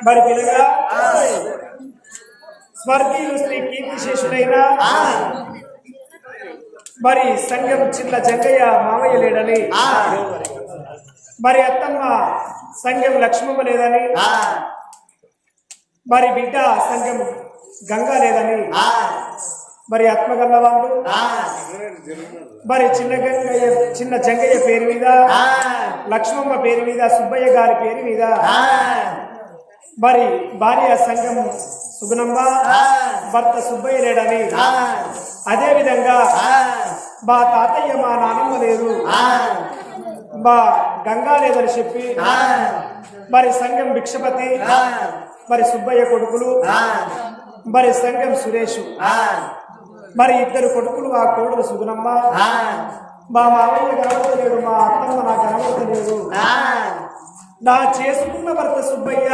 మరి పిల్లగా స్వర్గీయులు శ్రీ కీర్తిశేషుడైన మరి సంఘం చిన్న జంగయ్య మామయ్య లేడని, మరి అత్తమ్మ సంఘం లక్ష్మమ్మ లేదని, మరి బిడ్డ సంఘం గంగా లేదని, మరి ఆత్మగల్ల వాళ్ళు మరి చిన్న జంగయ్య పేరు మీద, లక్ష్మమ్మ పేరు మీద, సుబ్బయ్య గారి పేరు మీద మరి భార్య సంఘం సుగుణమ్మ, భర్త సుబ్బయ్య లేడని, అదే విధంగా మా తాతయ్య మా నాన్నమ్మ లేదు, మా గంగా లేదని చెప్పి మరి సంఘం భిక్షపతి మరి సుబ్బయ్య కొడుకులు, మరి సంఘం సురేష్, మరి ఇద్దరు కొడుకులు, ఆ కోడలు సుగుణమ్మ, మా మామయ్య కనబడతలేడు, మా అత్తమ్మ నాకు కనబడతలేదు, నా చేసుకున్న భర్త సుబ్బయ్య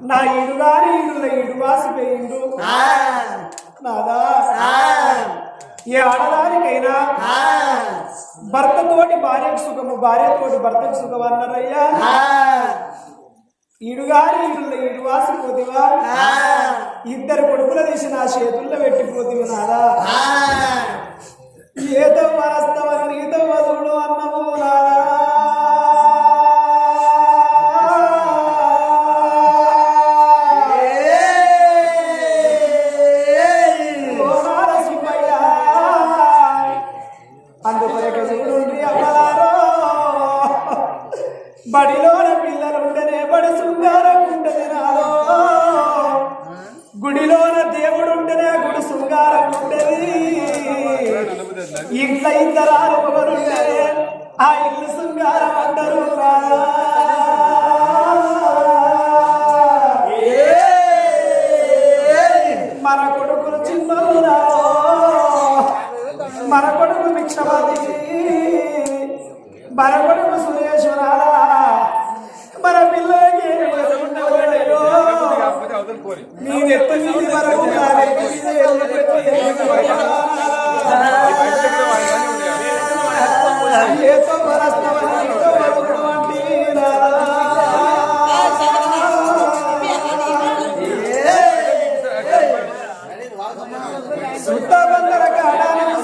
నా ఇడుగాని ఇడుల ఇడువాసిపోయిండు, నాదా ఏ ఆడదానికైనా భర్తతోటి భార్యకు సుఖము, భార్యతోటి భర్తకు సుఖం అన్నారయ్యా, ఇడుగాని ఇడుల ఇడువాసిపోతివా, ఇద్దరు కొడుకుల తీసి నా చేతుల్లో పెట్టిపోతివి నాదా, ఏదో వరస్తవని నీతో వదుడు అన్నము నాదా, బడిలోన పిల్లలుంటేనే బడి శృంగారం ఉంటేనే నాదో, గుడిలోన దేవుడుంటేనే గుడి శృంగారం ఉంటది, ఇంట్లో ఇద్దరు ఒకరుంటే ఆ ఇల్లు శృంగారం అంటారు. మన కొడుకులు చిన్నలు రాదో, మన కొడుకు భిక్షపతి, మన కొడుకు సురేశ్వరాలా, మన పిల్లలకి నీ ఎత్తు నీది వరకు సుత్తబందర కాడానికి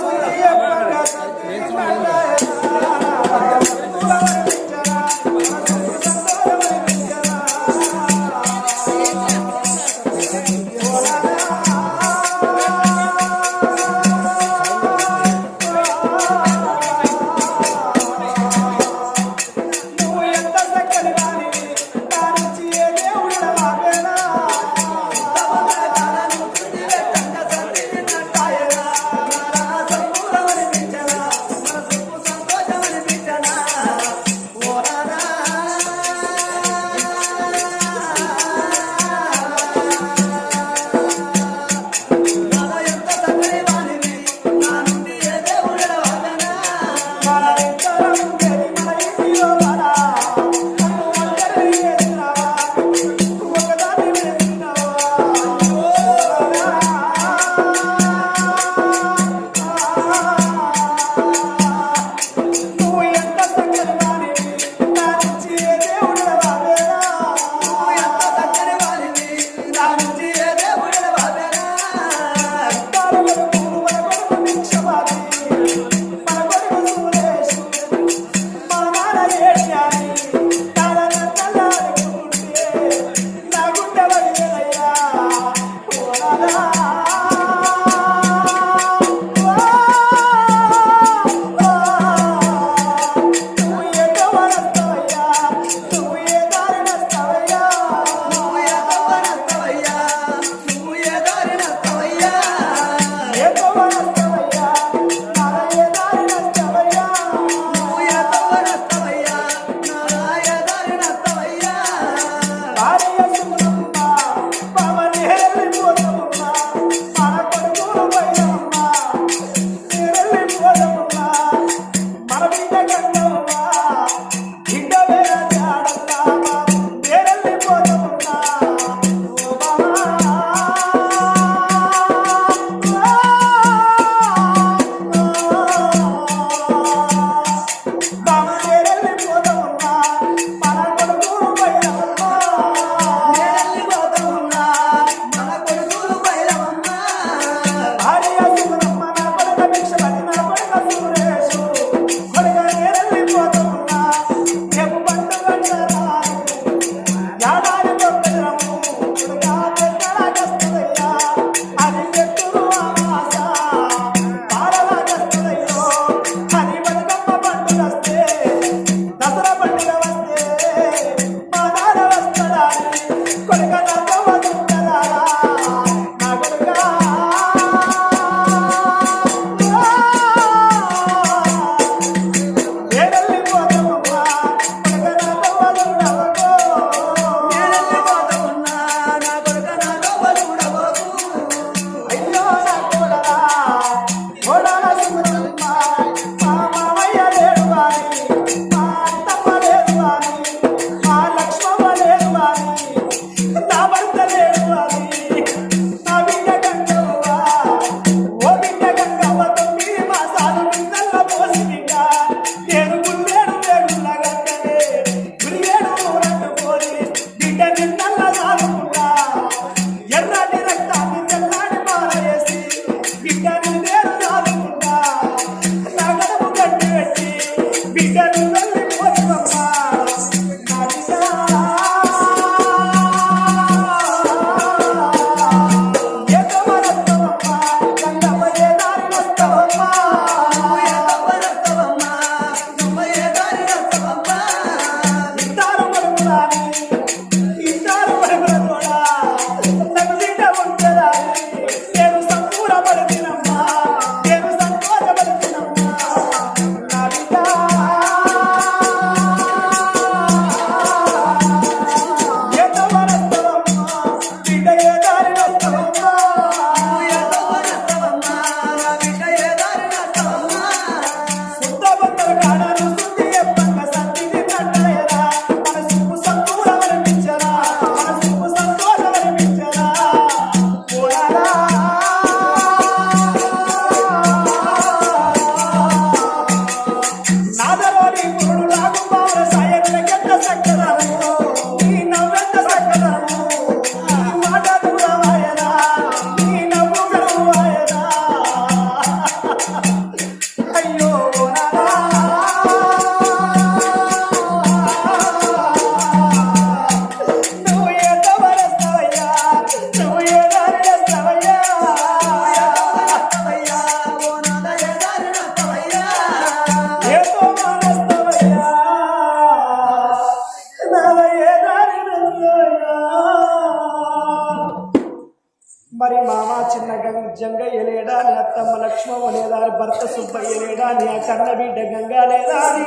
మరి మామ చిన్న జంగయ్య లేడా అని అత్తమ్మ లక్ష్మమ్మ లేదా అని భర్త సుబ్బయ్య లేడా అని ఆ కన్న బిడ్డ గంగా లేదా అని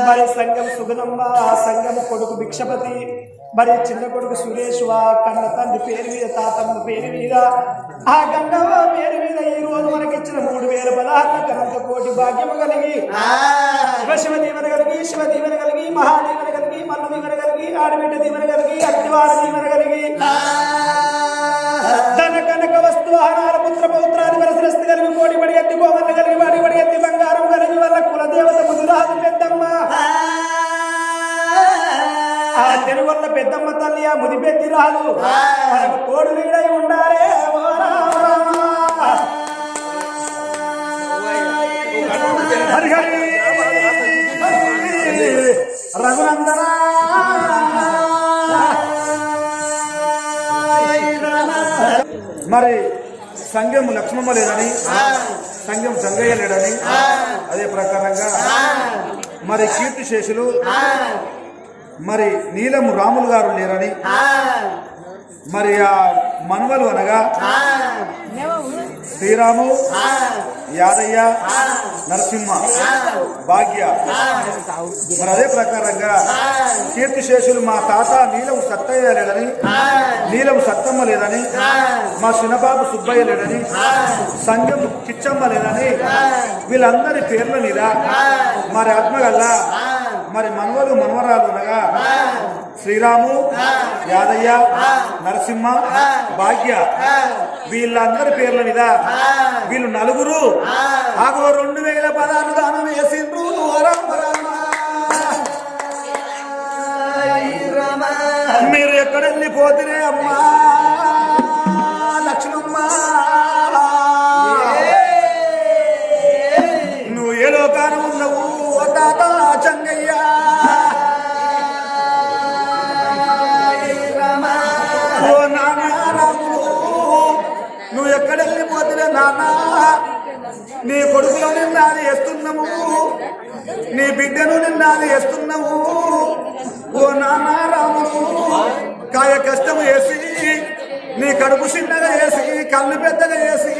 మరి సంఘం సుగనమ్మ ఆ సంఘం కొడుకు భిక్షపతి మరి చిన్న కొడుకు సురేష్ కన్న తండ్రి పేరు మీద తాతమ్మ పేరు మీద ఆ గంగవ్వ పేరు మీద ఈ రోజు మనకిచ్చిన 3000 పదార్థ కనంత కోటి భాగ్యము కలిగి శివ దీవెన కలిగి శివ దీవెన కలిగి మహాదీవెన కలిగి మల్ల దీవెన కలిగి ఆడబిడ్డ దీవెన కలిగి అగ్నివార దీవెన కలిగి ధన కనక వస్తు ఆహార పుత్ర పౌత్రాది వరసరస్తి కలిగి కోడి పడి ఎత్తి కోమన్న కలిగి వాడి పడి ఎత్తి బంగారం కలిగి వాళ్ళ కులదేవత ముదురాజు పెద్దమ్మ ఆ తెరువల్ల పెద్దమ్మ తల్లి ఆ ముదిపెద్ది రాదు కోడు నీడై ఉండాలే హరిహరి రఘునందన మరి సంఘం లక్ష్మమ్మ లేదని సంఘం జంగయ్య లేడని అదే ప్రకారంగా మరి కీర్తిశేషులు మరి నీలము రాములు గారు లేరని మరి ఆ మనవలు అనగా శ్రీరాము యాదయ్య నరసింహ భాగ్య మరి అదే ప్రకారంగా కీర్తిశేషులు మా తాత నీలము సత్తయ్య లేడని నీలము సత్తమ్మ లేదని మా చిన్నబాబు సుబ్బయ్య లేడని సంఘం కిచ్చమ్మ లేదని వీళ్ళందరి పేర్ల మీద మరి ఆత్మగల్లా మరి మనవలు మనవరాలు అనగా శ్రీరాము యాదయ్య నరసింహ భాగ్య వీళ్ళందరి పేర్ల మీద వీళ్ళు నలుగురు ఆగో 2000 పదాలు దానం వేసిండ్రు మీరు ఎక్కడ వెళ్ళిపోతురే అమ్మా లక్ష్మమ్మ నువ్వు ఏ లోకాన ఉన్నావు ఓ తాత చంగయ్య ఓ నాన్న రాముడు నువ్వు ఎక్కడ వెళ్ళిపోతురే నాన్న నీ కొడుకులో నిన్నాది వేస్తున్నాము నీ బిడ్డను నిన్నాది వేస్తున్నాము ఓ నాన్న రాముడు కాయ కష్టం వేసి నీ కడుపు చిన్నగా వేసి కళ్ళు పెద్దగా వేసి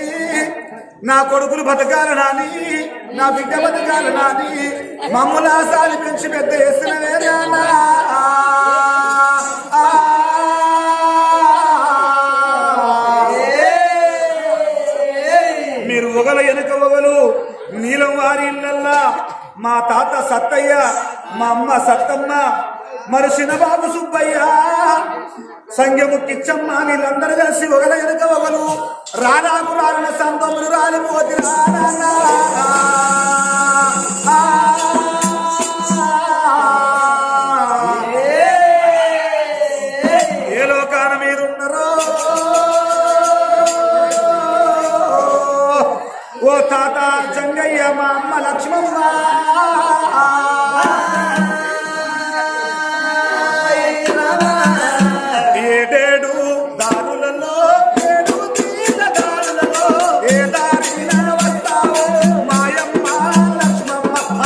నా కొడుకులు బతకాలి నాని నా బిడ్డ బతకాలి నాని మమ్మల్ని ఆశాలు పెంచి పెద్ద వేసినవే నాన్న మీరు ఒగల వెనుక ఒగలు నీలం వారి ఇళ్ళల్లా మా తాత సత్తయ్య మా అమ్మ సత్తమ్మ మరి చిన్నబాబు సుబ్బయ్య సంఘము కిచ్చమ్మ వీళ్ళందరూ కలిసి ఒకల వెనుక ఒకరు రానాకు రాలిన సంతములు రాలిపోతి ఏ లోకాన మీరున్నారో ఓ తాత జంగయ్య మా అమ్మ లక్ష్మమ్మ ఏడేడు దారులలో ఏడు తీర దారులలో ఏ దారిన వస్తావో మాయమ్మ లక్ష్మమ్మ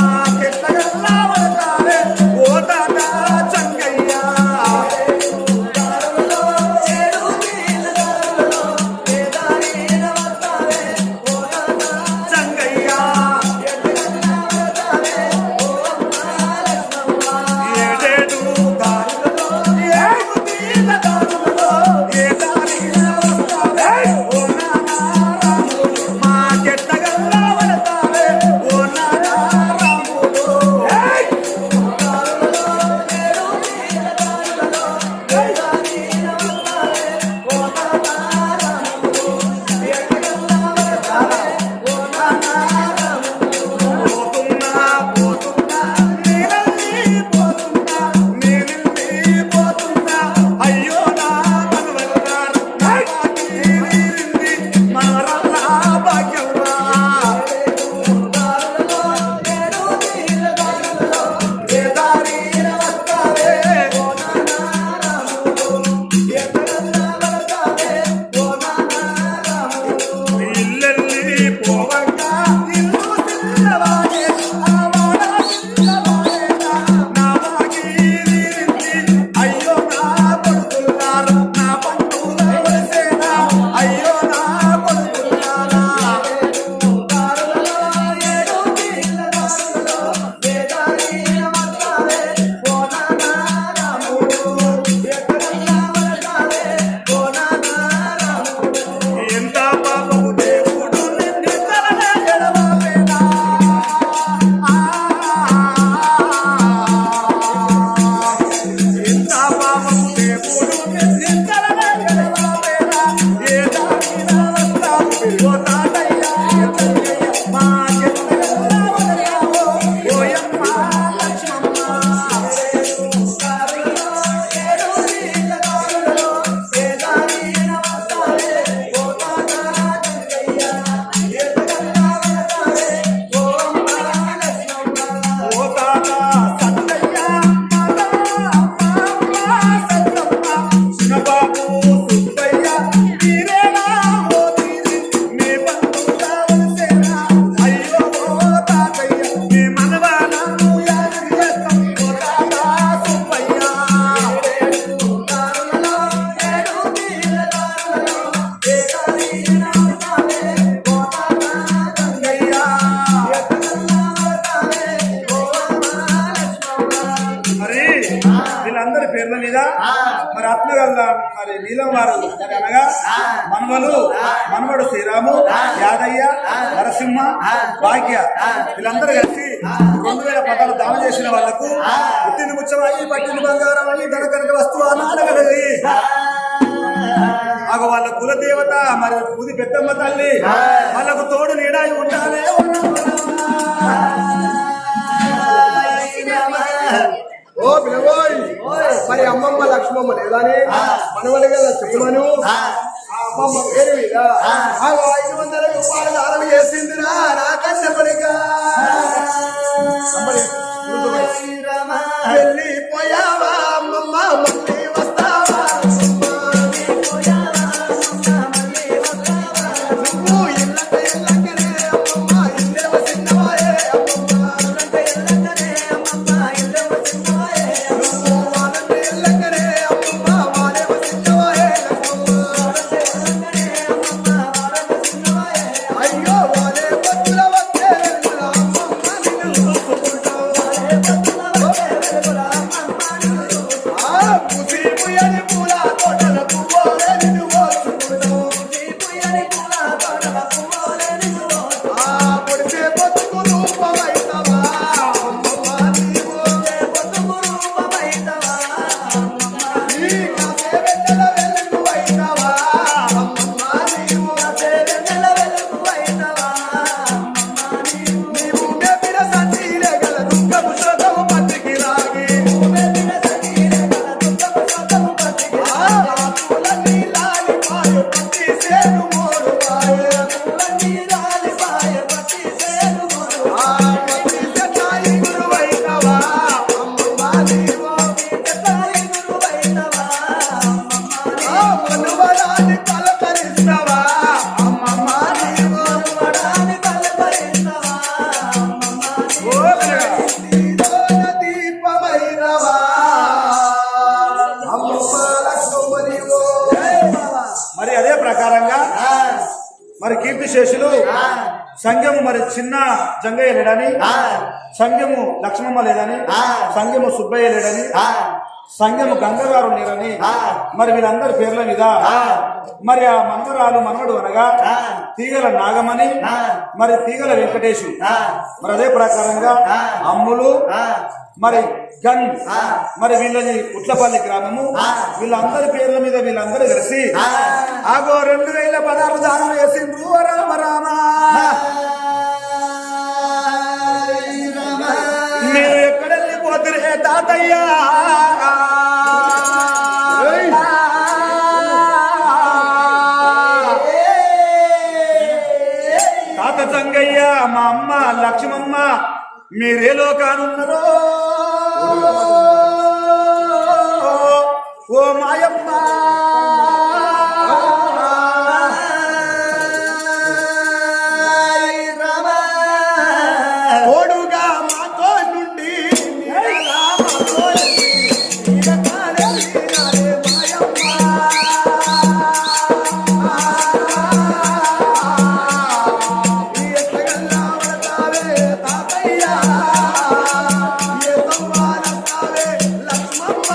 వీళ్ళందరి పేర్ల మీద మరి ఆత్మగల్ల మరి నీలం వారు మరి అనగా మనవడు శ్రీరాము, యాదయ్య, నరసింహ, భాగ్య వీళ్ళందరూ కలిసి 2000 పదాలు దానం చేసిన వాళ్లకు పుట్టిన ముచ్చమయ్యి పట్టిన బంగారం అయ్యి ధనకనక వస్తువు అనాథగలది. అగ వాళ్ళ కులదేవత మరి పుది పెద్దమ్మ తల్లి వాళ్ళకు తోడు నీడాయి ఉండాలే. ఓ పిలవోయ్ మరి అమ్మమ్మ లక్ష్మమ్మ లేదని మనవలిగా చెప్పమను. ఆ అమ్మమ్మ పేరు మీద 500 రూపాయలు దానం చేసిందిరా నా కన్నపడిగా. వెళ్ళిపోయావా అమ్మమ్మ మళ్ళీ వస్తావా నువ్వు ఇళ్ళకే అమ్మమ్మ ఇల్లేవ చిన్నవాయే మరి అదే ప్రకారంగా మరి కీర్తిశేషులు సంఘము మరి చిన్న జంగయ్య లేడని, సంఘము లక్ష్మమ్మ లేదని, సంఘము సుబ్బయ్య లేడని, సంఘము గంగగారు లేరని మరి వీళ్ళందరి పేర్ల మీద మరి ఆ మనవడు అనగా తీగల నాగమణి మరి తీగల వెంకటేశు మరి అదే ప్రకారంగా అమ్ములు మరి గన్ మరి వీళ్ళని ఉట్లపల్లి గ్రామము వీళ్ళందరి పేర్ల మీద వీళ్ళందరూ కలిసి ఆగో 2000 పదాలు దానం చేసిండ్రు. రామ రామ మీరు ఎక్కడెళ్ళిపోతురే తాతయ్య తాత జంగయ్య మా అమ్మ లక్ష్మమ్మ మీరేలో కానున్నారో ఓ మాయమ్మ ఓడుగా మాతో నుండి లక్ష్మమ్మ